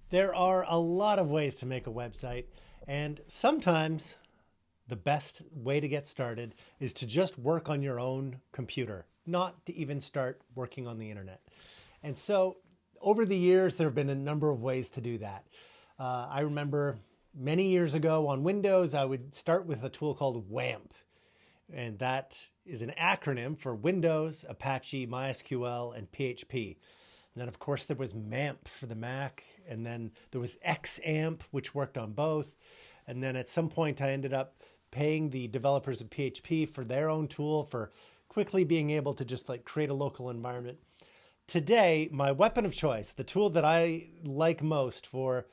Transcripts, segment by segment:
There are a lot of ways to make a website, and sometimes the best way to get started is to just work on your own computer, not to even start working on the internet. And so over the years, there have been a number of ways to do that. I remember many years ago on Windows, I would start with a tool called WAMP. And that is an acronym for Windows, Apache, MySQL, and PHP. And then, of course, there was MAMP for the Mac. And then there was XAMPP, which worked on both. And then at some point, I ended up paying the developers of PHP for their own tool for quickly being able to just like create a local environment. Today, my weapon of choice, the tool that I like most for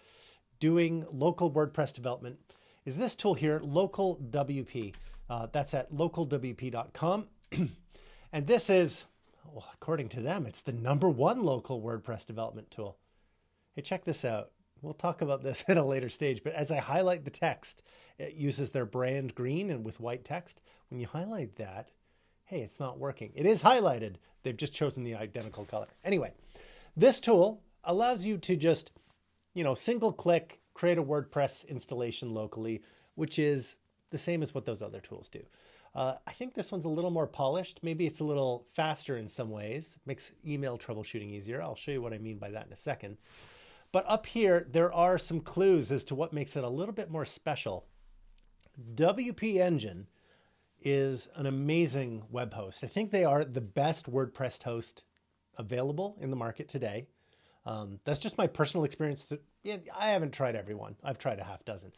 doing local WordPress development, is this tool here, LocalWP. That's at localwp.com. And this is, well, according to them, it's the #1 local WordPress development tool. Hey, check this out. We'll talk about this at a later stage, but as I highlight the text, it uses their brand green and with white text. When you highlight that, hey, it's not working. It is highlighted. They've just chosen the identical color. Anyway, this tool allows you to just, single click, create a WordPress installation locally, which is the same as what those other tools do. I think this one's a little more polished. Maybe it's a little faster in some ways, makes email troubleshooting easier. I'll show you what I mean by that in a second. But up here, there are some clues as to what makes it a little bit more special. WP Engine is an amazing web host. I think they are the best WordPress host available in the market today. That's just my personal experience. I haven't tried everyone. I've tried a half dozen.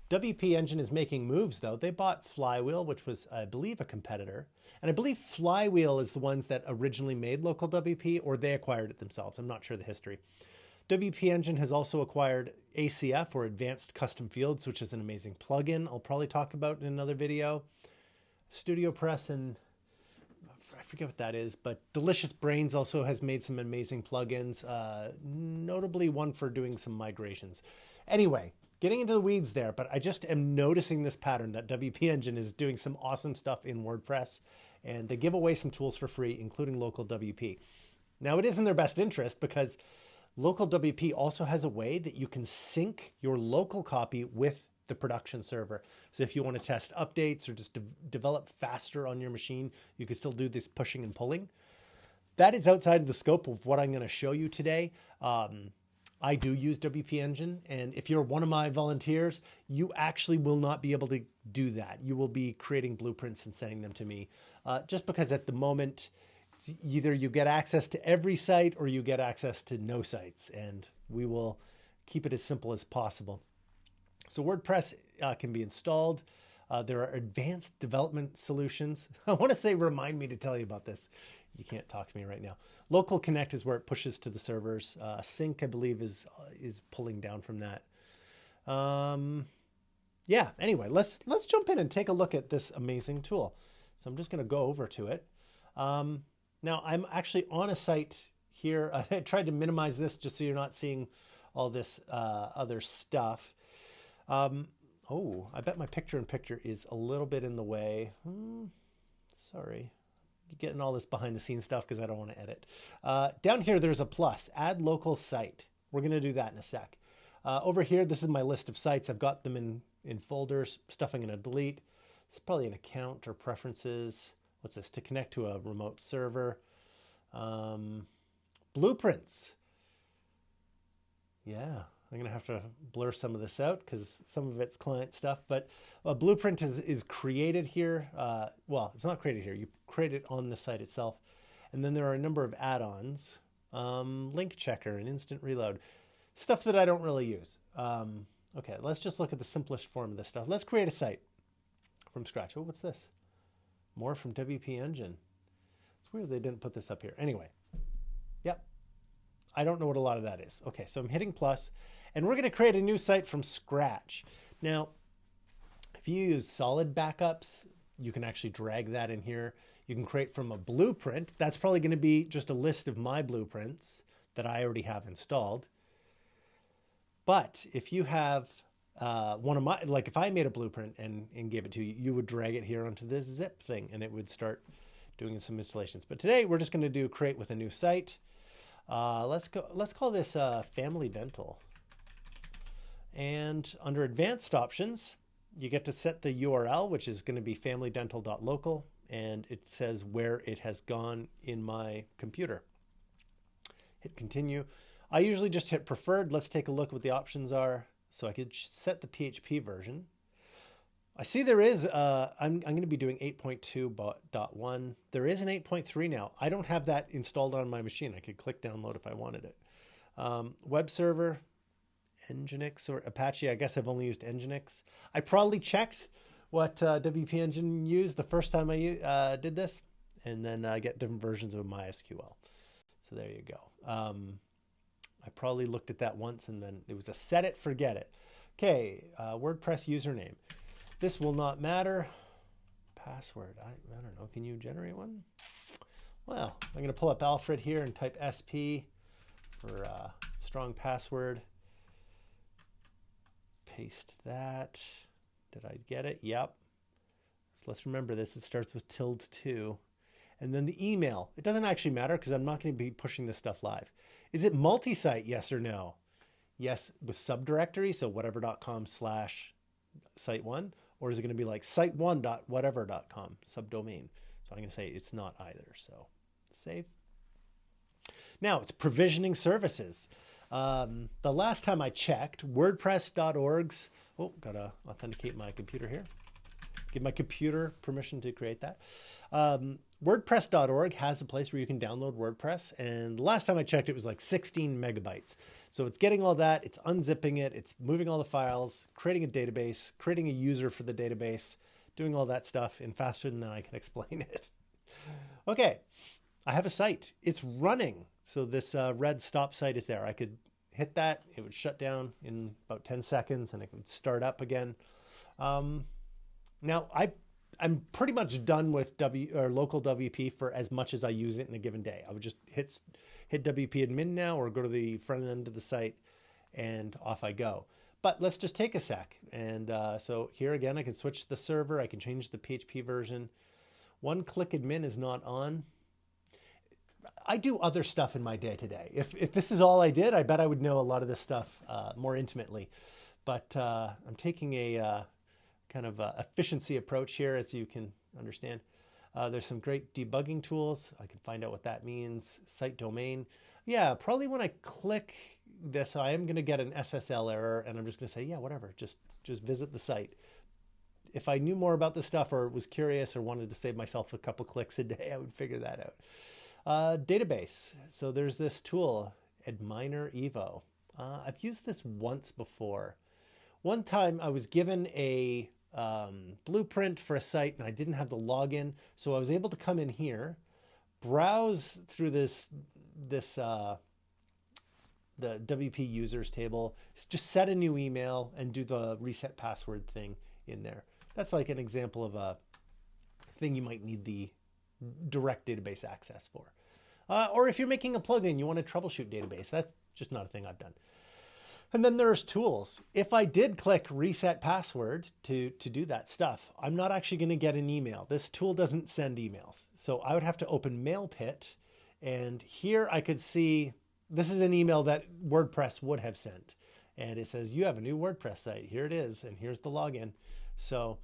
WP Engine is making moves, though. They bought Flywheel, which was, I believe, a competitor. And I believe Flywheel is the ones that originally made Local WP, or they acquired it themselves. I'm not sure the history. WP Engine has also acquired ACF, or Advanced Custom Fields, which is an amazing plugin I'll probably talk about in another video. Studio Press, and I forget what that is, but Delicious Brains also has made some amazing plugins, notably one for doing some migrations. Anyway, getting into the weeds there, but I just am noticing this pattern that WP Engine is doing some awesome stuff in WordPress, and they give away some tools for free, including Local WP. Now, it is in their best interest because Local WP also has a way that you can sync your local copy with the production server. So if you want to test updates or just develop faster on your machine, you can still do this pushing and pulling. That is outside of the scope of what I'm going to show you today. I do use WP Engine, and if you're one of my volunteers, you actually will not be able to do that. You will be creating blueprints and sending them to me, just because at the moment, it's either you get access to every site or you get access to no sites, and we will keep it as simple as possible. So WordPress can be installed. There are advanced development solutions. I want to say, remind me to tell you about this. You can't talk to me right now. Local Connect is where it pushes to the servers. Sync, I believe, is pulling down from that. Yeah. Anyway, let's jump in and take a look at this amazing tool. So I'm just going to go over to it. Now I'm actually on a site here. I tried to minimize this just so you're not seeing all this other stuff. Oh, I bet my picture-in-picture is a little bit in the way. Sorry. Getting all this behind the scenes stuff because I don't want to edit. Down here, there's a plus, add local site. We're going to do that in a sec. Over here, this is my list of sites. I've got them in folders, stuff I'm going to delete. It's probably an account or preferences. What's this? To connect to a remote server. Blueprints. Yeah. I'm going to have to blur some of this out because some of it's client stuff, but a blueprint is created here. Well, it's not created here. You create it on the site itself. And then there are a number of add-ons, link checker and instant reload, stuff that I don't really use. Okay, let's just look at the simplest form of this stuff. Let's create a site from scratch. Oh, what's this? More from WP Engine. It's weird they didn't put this up here. Anyway, yep. I don't know what a lot of that is. Okay, so I'm hitting plus. And we're going to create a new site from scratch. Now, if you use solid backups, you can actually drag that in here. You can create from a blueprint. That's probably going to be just a list of my blueprints that I already have installed. But if you have one of my, like if I made a blueprint and gave it to you, you would drag it here onto this zip thing and it would start doing some installations. But today we're just going to do create with a new site. Let's call this Family Dental. And under advanced options, you get to set the URL, which is going to be familydental.local, and it says where it has gone in my computer. Hit continue. I usually just hit preferred. Let's take a look what the options are. So I could set the PHP version. I see there is, I'm going to be doing 8.2.1. There is an 8.3 now. I don't have that installed on my machine. I could click download if I wanted it. Web server, Nginx or Apache. I guess I've only used Nginx. I probably checked what WP Engine used the first time I did this, and then I get different versions of MySQL. So there you go. I probably looked at that once, and then it was a set it, forget it. Okay, WordPress username. This will not matter. Password, I don't know. Can you generate one? Well, I'm going to pull up Alfred here and type SP for strong password. Paste that. Did I get it? Yep. So let's remember this. It starts with ~2. And then the email. It doesn't actually matter because I'm not going to be pushing this stuff live. Is it multi-site? Yes or no? Yes, with subdirectory, so whatever.com/site1, or is it going to be like site1.whatever.com, subdomain? So I'm going to say it's not either. So save. Now it's provisioning services. The last time I checked, WordPress.org's, oh, gotta authenticate my computer here. Give my computer permission to create that. WordPress.org has a place where you can download WordPress. And the last time I checked, it was like 16 megabytes. So it's getting all that, it's unzipping it, it's moving all the files, creating a database, creating a user for the database, doing all that stuff in faster than I can explain it. Okay, I have a site. It's running. So this red stop site is there. I could hit that, it would shut down in about 10 seconds and it would start up again. Now, I'm pretty much done with local WP for as much as I use it in a given day. I would just hit WP admin now or go to the front end of the site and off I go. But let's just take a sec. And so here again, I can switch the server. I can change the PHP version. One-click admin is not on. I do other stuff in my day-to-day. If this is all I did, I bet I would know a lot of this stuff more intimately. But I'm taking a kind of efficiency approach here, as you can understand. There's some great debugging tools. I can find out what that means. Site domain. Yeah, probably when I click this, I am going to get an SSL error, and I'm just going to say, yeah, whatever, just visit the site. If I knew more about this stuff or was curious or wanted to save myself a couple clicks a day, I would figure that out. Database. So there's this tool, Adminer Evo. I've used this once before. One time I was given a blueprint for a site and I didn't have the login, so I was able to come in here, browse through the WP users table, just set a new email and do the reset password thing in there. That's like an example of a thing you might need the direct database access for. Or if you're making a plugin, you want to troubleshoot database. That's just not a thing I've done. And then there's tools. If I did click reset password to do that stuff, I'm not actually going to get an email. This tool doesn't send emails. So I would have to open MailPit. And here I could see, this is an email that WordPress would have sent. And it says, you have a new WordPress site. Here it is. And here's the login. So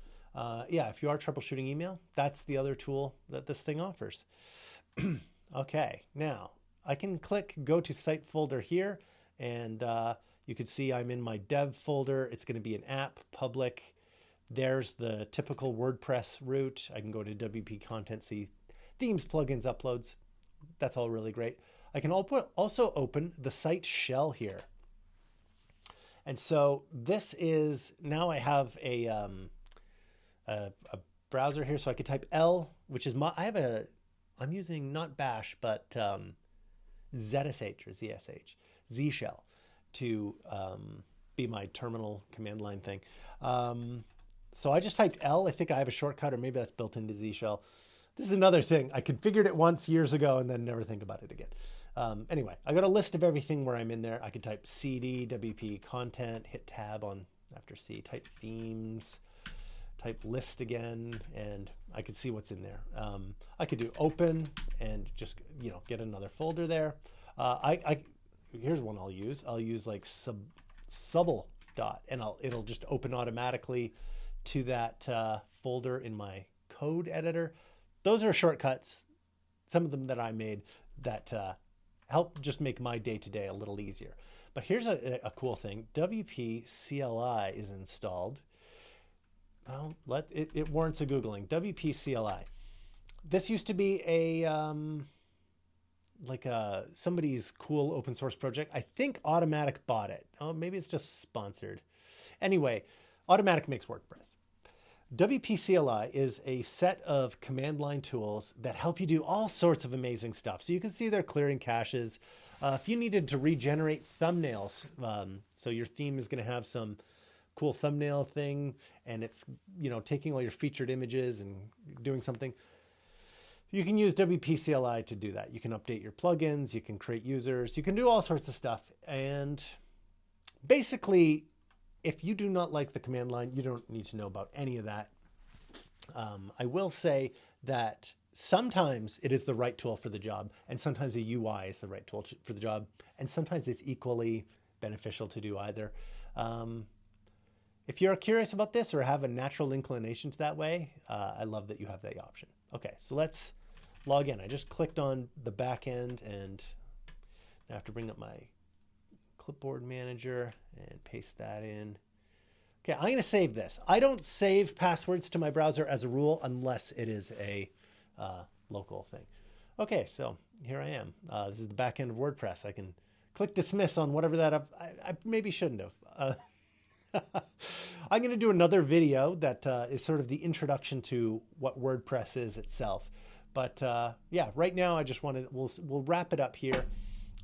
yeah, if you are troubleshooting email, that's the other tool that this thing offers. Okay, now I can click go to site folder here, and you can see I'm in my dev folder. It's going to be an app, public. There's the typical WordPress route. I can go to WP content, see themes, plugins, uploads. That's all really great. I can also open the site shell here. And so this is, now I have a browser here, so I could type L, which is I'm using not bash, but ZSH or ZSH, Z shell to be my terminal command line thing. So I just typed L. I think I have a shortcut, or maybe that's built into Z shell. This is another thing. I configured it once years ago and then never think about it again. Anyway, I got a list of everything where I'm in there. I could type CD, WP content, hit tab on after C, type themes, type list again, and I could see what's in there. I could do open and just, get another folder there. Here's one I'll use. I'll use like Subble dot, and it'll just open automatically to that folder in my code editor. Those are shortcuts, some of them that I made that help just make my day-to-day a little easier. But here's a cool thing. WP CLI is installed. Well, it warrants a Googling. WP CLI. This used to be somebody's cool open source project. I think Automatic bought it. Oh, maybe it's just sponsored. Anyway, Automatic makes WordPress. WP CLI is a set of command line tools that help you do all sorts of amazing stuff. So you can see they're clearing caches. If you needed to regenerate thumbnails, so your theme is going to have some cool thumbnail thing, and it's, you know, taking all your featured images and doing something, you can use WP CLI to do that. You can update your plugins, you can create users, you can do all sorts of stuff. And basically, if you do not like the command line, you don't need to know about any of that. I will say that sometimes it is the right tool for the job, and sometimes a UI is the right tool for the job, and sometimes it's equally beneficial to do either. If you're curious about this or have a natural inclination to that way, I love that you have that option. Okay, so let's log in. I just clicked on the back end, and now I have to bring up my clipboard manager and paste that in. Okay, I'm going to save this. I don't save passwords to my browser as a rule unless it is a local thing. Okay, so here I am. This is the back end of WordPress. I can click dismiss on whatever that I maybe shouldn't have. I'm going to do another video that is sort of the introduction to what WordPress is itself. But yeah, right now I just wanted, we'll wrap it up here.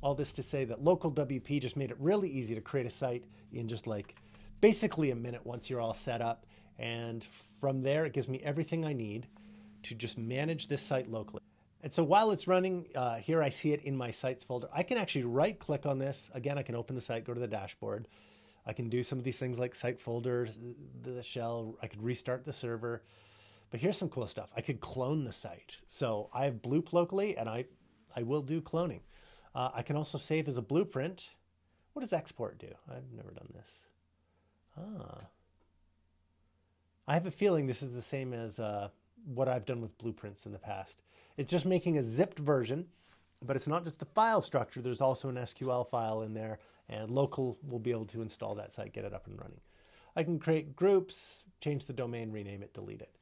All this to say that LocalWP just made it really easy to create a site in just like basically a minute once you're all set up. And from there, it gives me everything I need to just manage this site locally. And so while it's running, here I see it in my sites folder. I can actually right click on this. Again, I can open the site, go to the dashboard. I can do some of these things like site folder, the shell. I could restart the server. But here's some cool stuff. I could clone the site. So I have Bloop locally, and I will do cloning. I can also save as a blueprint. What does export do? I've never done this. I have a feeling this is the same as what I've done with blueprints in the past. It's just making a zipped version, but it's not just the file structure. There's also an SQL file in there, and local will be able to install that site, get it up and running. I can create groups, change the domain, rename it, delete it.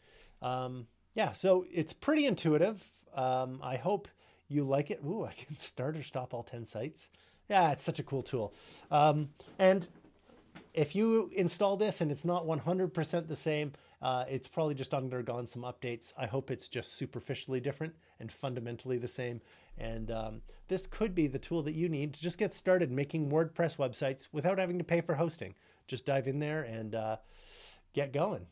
Yeah, so it's pretty intuitive. I hope you like it. Ooh, I can start or stop all 10 sites. Yeah, it's such a cool tool. And if you install this and it's not 100% the same, it's probably just undergone some updates. I hope it's just superficially different and fundamentally the same. And this could be the tool that you need to just get started making WordPress websites without having to pay for hosting. Just dive in there and get going.